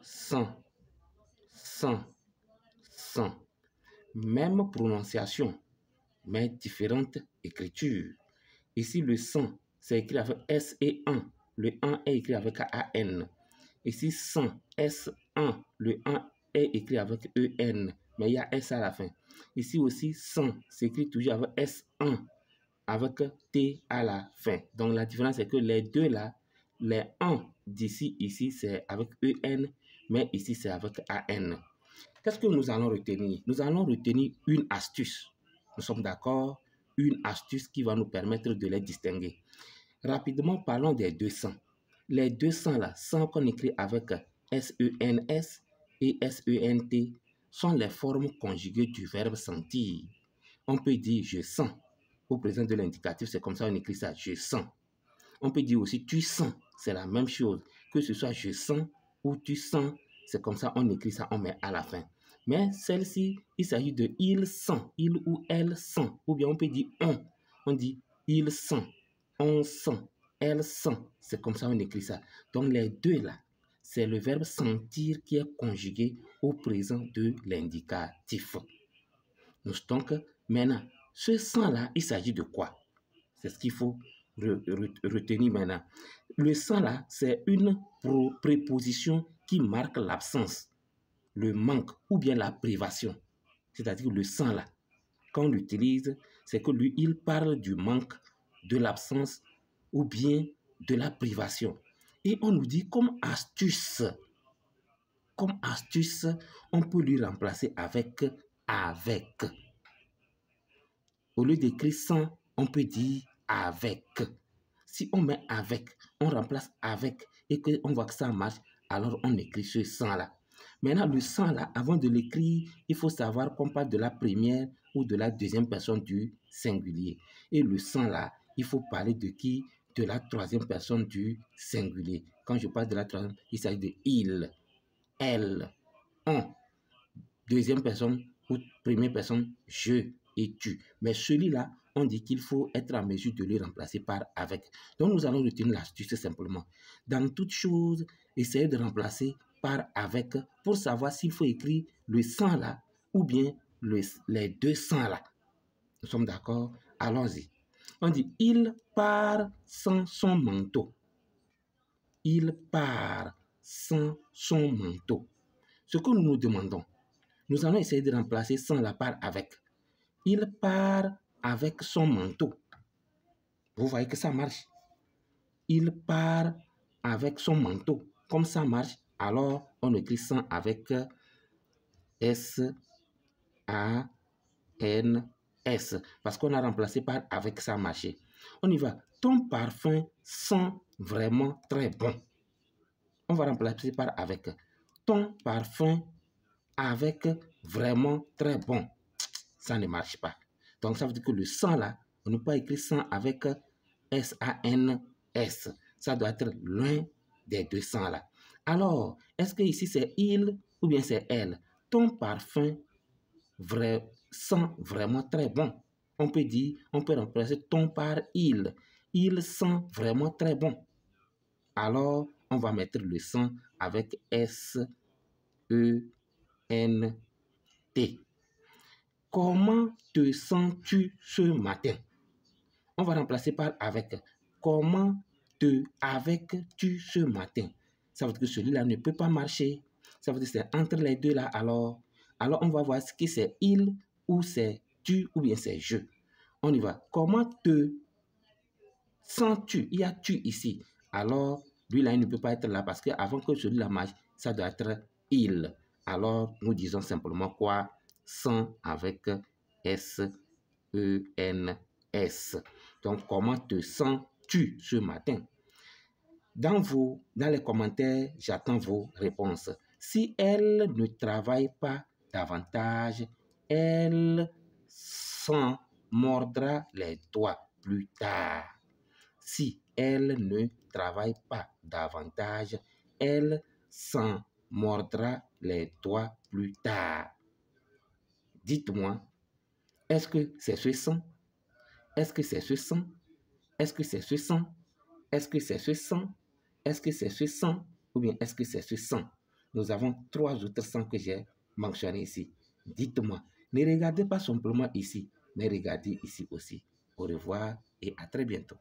sang, sang, sang. Même prononciation, mais différentes écritures. Ici, le sang, c'est écrit avec S et 1. Le 1 est écrit avec AN. Ici, sang, S1. Le 1 est écrit avec EN, mais il y a S à la fin. Ici aussi, sang, c'est écrit toujours avec S1, avec T à la fin. Donc, la différence, c'est que les deux là, les 1 d'ici, ici, c'est avec EN, mais ici, c'est avec AN. Qu'est-ce que nous allons retenir? Nous allons retenir une astuce. Nous sommes d'accord? Une astuce qui va nous permettre de les distinguer. Rapidement, parlons des 200. Les 200 là, 100 qu'on écrit avec S-E-N-S et S-E-N-T, sont les formes conjuguées du verbe sentir. On peut dire je sens. Au présent de l'indicatif, c'est comme ça on écrit ça, je sens. On peut dire aussi tu sens, c'est la même chose. Que ce soit je sens ou tu sens, c'est comme ça on écrit ça, on met à la fin. Mais celle-ci, il s'agit de il sent, il ou elle sent. Ou bien on peut dire on dit il sent, on sent, elle sent. C'est comme ça on écrit ça. Donc les deux là, c'est le verbe sentir qui est conjugué au présent de l'indicatif. Donc maintenant, ce sent là, il s'agit de quoi? C'est ce qu'il faut retenir maintenant. Le sans là, c'est une préposition qui marque l'absence, le manque ou bien la privation. C'est-à-dire le sans là, quand on l'utilise, c'est que lui, il parle du manque, de l'absence ou bien de la privation. Et on nous dit comme astuce, on peut lui remplacer avec avec. Au lieu d'écrire sans, on peut dire avec. Si on met avec, on remplace avec et qu'on voit que ça marche, alors on écrit ce sans là. Maintenant, le sans là, avant de l'écrire, il faut savoir qu'on parle de la première ou de la deuxième personne du singulier. Et le sans là, il faut parler de qui? De la troisième personne du singulier. Quand je parle de la troisième, il s'agit de il, elle, on. Deuxième personne ou première personne, je et tu. Mais celui-là, on dit qu'il faut être en mesure de le remplacer par avec. Donc, nous allons retenir l'astuce simplement. Dans toute chose, essayez de remplacer par avec pour savoir s'il faut écrire le sans là ou bien les deux sans là. Nous sommes d'accord? Allons-y. On dit, il part sans son manteau. Il part sans son manteau. Ce que nous nous demandons, nous allons essayer de remplacer sans la par avec. Il part avec son manteau. Vous voyez que ça marche. Il part avec son manteau. Comme ça marche, alors on écrit sans avec S-A-N-S. Parce qu'on a remplacé par avec ça marché. On y va. Ton parfum sent vraiment très bon. On va remplacer par avec. Ton parfum avec vraiment très bon. Ça ne marche pas. Donc, ça veut dire que le sans là, on ne peut pas écrire sans avec S-A-N-S. Ça doit être l'un des deux sans là. Alors, est-ce que ici c'est il ou bien c'est elle? Ton parfum sent vraiment très bon. On peut dire, on peut remplacer ton par il. Il sent vraiment très bon. Alors, on va mettre le sent avec S-E-N-T. Comment te sens-tu ce matin? On va remplacer par avec. Comment avec-tu ce matin? Ça veut dire que celui-là ne peut pas marcher. Ça veut dire que c'est entre les deux là. Alors on va voir ce que c'est il ou c'est tu ou bien c'est je. On y va. Comment te sens-tu? Il y a tu ici. Alors, lui là, il ne peut pas être là parce qu'avant que celui-là marche, ça doit être il. Alors, nous disons simplement quoi? Sans avec S-E-N-S. Donc, comment te sens-tu ce matin? Dans les commentaires, j'attends vos réponses. Si elle ne travaille pas davantage, elle s'en mordra les doigts plus tard. Si elle ne travaille pas davantage, elle s'en mordra les doigts plus tard. Dites-moi, est-ce que c'est ce sang? Est-ce que c'est ce sang? Est-ce que c'est ce sang? Est-ce que c'est ce sang? Est-ce que c'est ce sang? Ou bien est-ce que c'est ce sang? nous avons 3 autres sons que j'ai mentionnés ici. Dites-moi, ne regardez pas simplement ici, mais regardez ici aussi. Au revoir et à très bientôt.